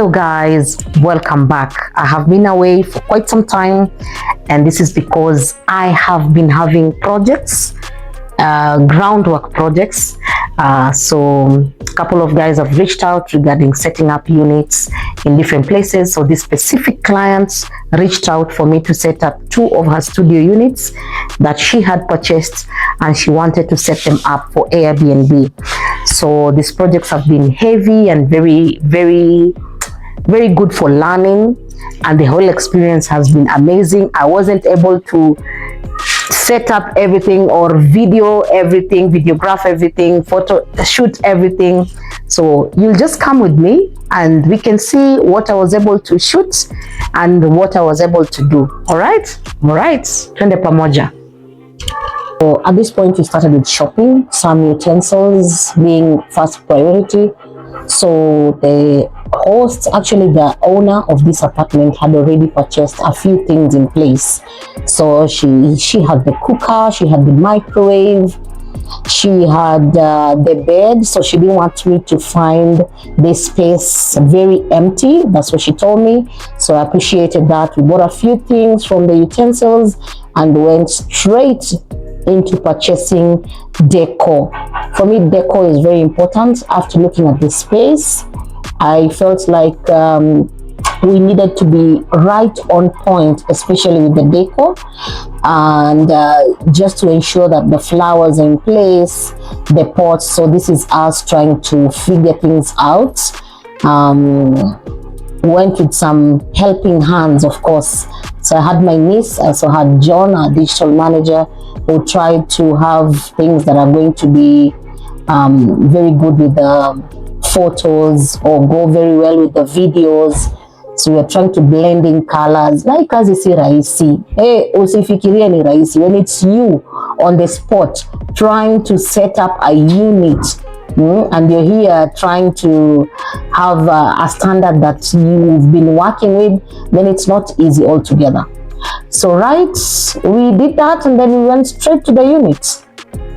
Hello guys, welcome back. I have been away for quite some time, and this is because I have been having projects, groundwork projects. So a couple of guys have reached out regarding setting up units in different places. So this specific client reached out for me to set up 2 of her studio units that she had purchased, and she wanted to set them up for Airbnb. So these projects have been heavy and very good for learning, and the whole experience has been amazing. I wasn't able to set up everything or videograph everything, photo shoot everything. So you'll just come with me and we can see what I was able to shoot and what I was able to do. All right, twende pamoja. So at this point we started with shopping, some utensils being first priority. So the host, actually the owner of this apartment, had already purchased a few things in place. So she had the cooker, she had the microwave, she had the bed. So she didn't want me to find this space very empty. That's what she told me. So I appreciated that. We bought a few things from the utensils and went straight into purchasing decor. For me, decor is very important. After looking at the space, I felt like we needed to be right on point, especially with the decor, and just to ensure that the flowers are in place, the pots. So this is us trying to figure things out. Went with some helping hands, of course. So I had my niece, I also had John, our digital manager, who tried to have things that are going to be very good with the photos or go very well with the videos. So we are trying to blend in colors. Like kazi si rahisi. Usifikirie ni rahisi. When it's you on the spot trying to set up a unit, and you're here trying to have a standard that you've been working with, then it's not easy altogether. So we did that, and then we went straight to the unit.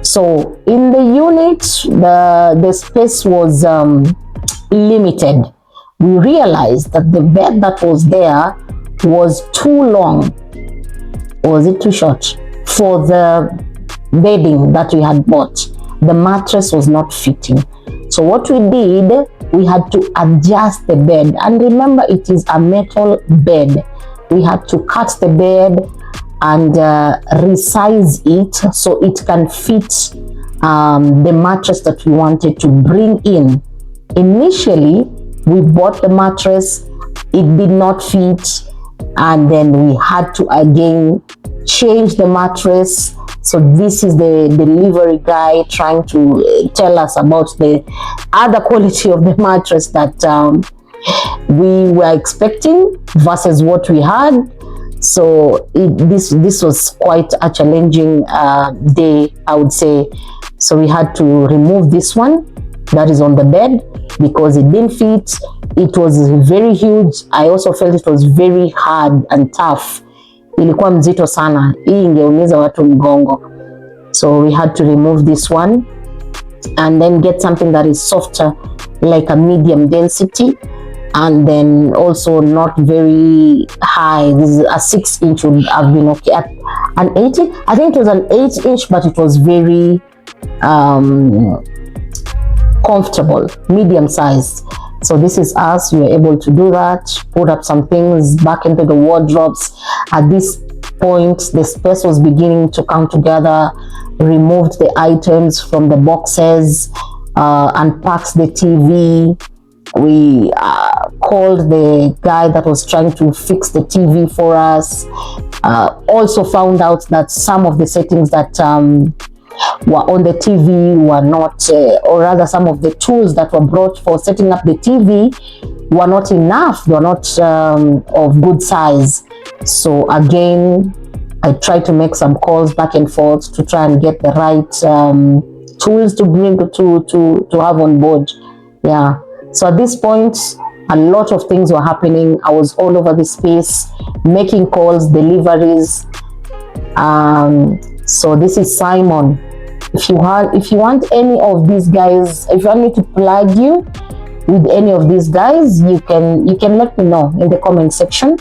So in the unit, the space was limited. We realized that the bed that was there was too long. Or was it too short? For the bedding that we had bought, the mattress was not fitting. So what we did, we had to adjust the bed. And remember, it is a metal bed. We had to cut the bed and resize it so it can fit the mattress that we wanted to bring in. Initially, we bought the mattress, it did not fit, and then we had to again change the mattress. So this is the delivery guy trying to tell us about the other quality of the mattress that we were expecting versus what we had. So this was quite a challenging day, I would say. So we had to remove this one that is on the bed because it didn't fit. It was very huge. I also felt it was very hard and tough. Ilikuwa mzito sana. Hii ingeumiza watu mgongo. So we had to remove this one and then get something that is softer, like a medium density, and then also not very high. This is a 6-inch would have been okay. At an 8, I think it was an 8-inch, but it was very comfortable, medium size. So this is us. We were able to do that, put up some things back into the wardrobes. At this point, the space was beginning to come together, removed the items from the boxes, unpacked the TV. We called the guy that was trying to fix the TV for us. Also found out that some of the settings that were on the TV were not, or rather some of the tools that were brought for setting up the TV were not enough, they were not of good size. So again, I tried to make some calls back and forth to try and get the right tools to bring to have on board. Yeah. So at this point, a lot of things were happening. I was all over the space, making calls, deliveries. So this is Simon. If you want any of these guys, if you want me to plug you, with any of these guys, you can let me know in the comment section.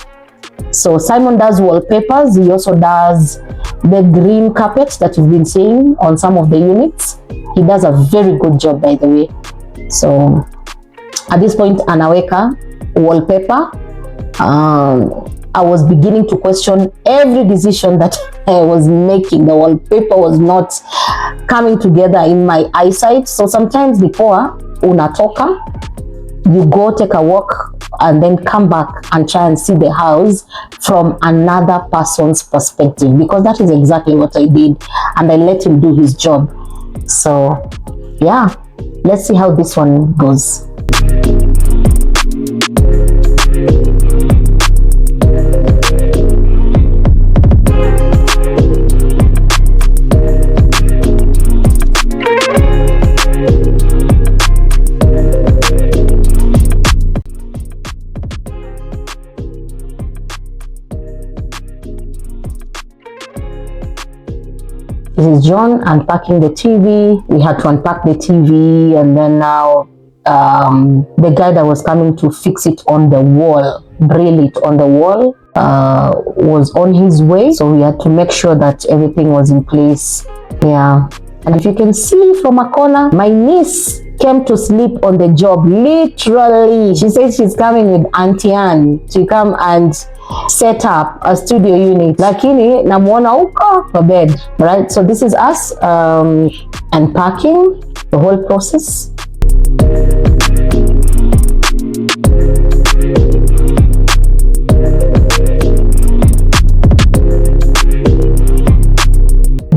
So Simon does wallpapers. He also does the green carpet that you've been seeing on some of the units. He does a very good job, by the way. So at this point, anaweka wallpaper. I was beginning to question every decision that I was making. The wallpaper was not coming together in my eyesight. So sometimes before unatoka, you go take a walk and then come back and try and see the house from another person's perspective, because that is exactly what I did, and I let him do his job. So yeah, let's see how this one goes. This is John unpacking the TV. We had to unpack the TV, and then now the guy that was coming to fix it on the wall, drill it on the wall, was on his way. So we had to make sure that everything was in place. Yeah, and if you can see from a corner, my niece came to sleep on the job, literally. She says she's coming with Auntie Anne to come and set up a studio unit, lakini namuona huko for bed, right? So this is us unpacking the whole process.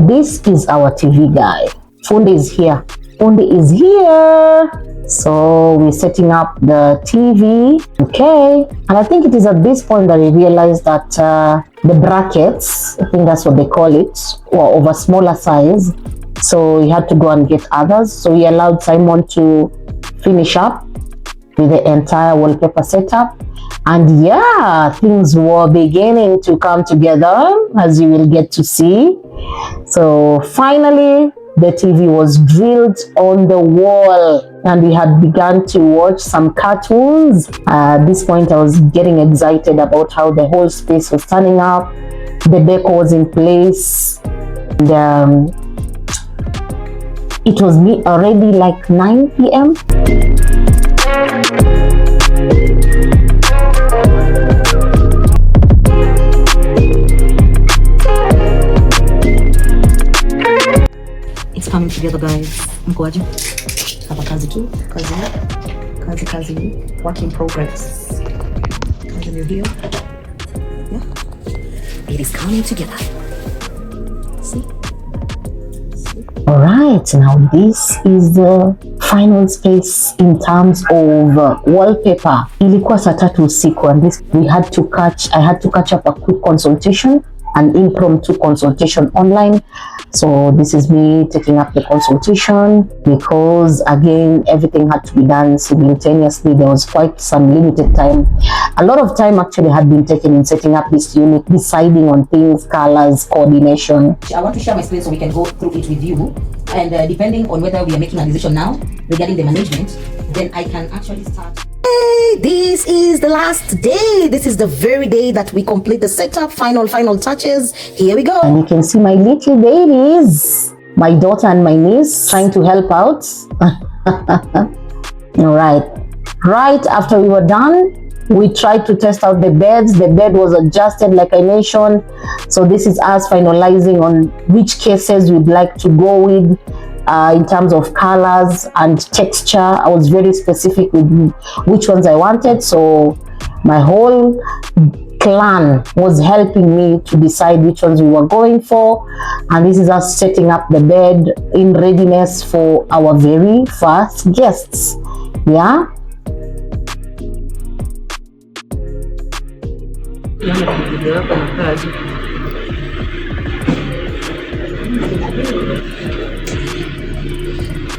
This is our TV guy. Fundi is here. Fundi is here. So we're setting up the TV. Okay. And I think it is at this point that we realized that the brackets, I think that's what they call it, were of a smaller size. So we had to go and get others. So we allowed Simon to finish up with the entire wallpaper setup. And yeah, things were beginning to come together, as you will get to see. So finally, the TV was drilled on the wall, and we had begun to watch some cartoons. At this point, I was getting excited about how the whole space was turning up. The decor was in place. And, it was already like 9 p.m. It's coming together, guys. Mkoaje? Hapa kazi tu, kazi, work in progress. Kazi ndio hiyo. Yeah. It is coming together. See? All right, now this is the final space in terms of wallpaper. Ilikuwa saa 3 usiku, and this I had to catch up a quick consultation, an impromptu consultation online. So this is me taking up the consultation, because again, everything had to be done simultaneously. There was quite some limited time. A lot of time actually had been taken in setting up this unit, deciding on things, colors, coordination. I want to share my screen so we can go through it with you. And depending on whether we are making a decision now regarding the management, then I can actually start. Hey, this is the last day. This is the very day that we complete the setup, final touches. Here we go. And you can see my little babies, my daughter and my niece, trying to help out. All right. Right after we were done, we tried to test out the beds. The bed was adjusted, like I mentioned. So this is us finalizing on which cases we'd like to go with. In terms of colors and texture, I was very specific with which ones I wanted. So my whole clan was helping me to decide which ones we were going for. And this is us setting up the bed in readiness for our very first guests. Yeah.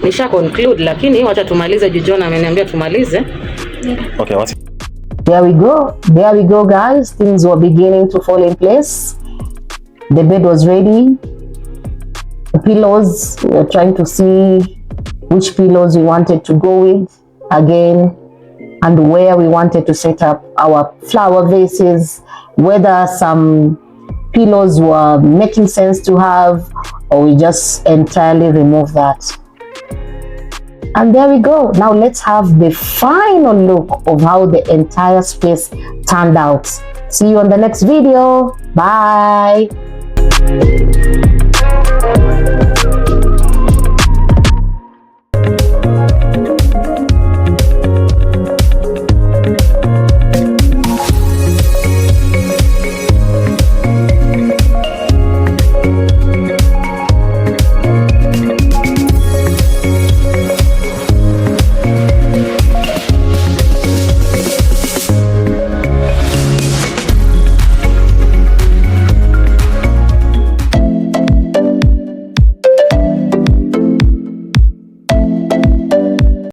Nisha conclude, lakini wacha tumalize juu John ameniambia tumalize. Okay, what? There we go guys. Things were beginning to fall in place. The bed was ready. The pillows, we were trying to see which pillows we wanted to go with. again, and where we wanted to set up our flower vases, whether some pillows were making sense to have, or we just entirely remove that. And there we go. Now let's have the final look of how the entire space turned out. See you on the next video. Bye.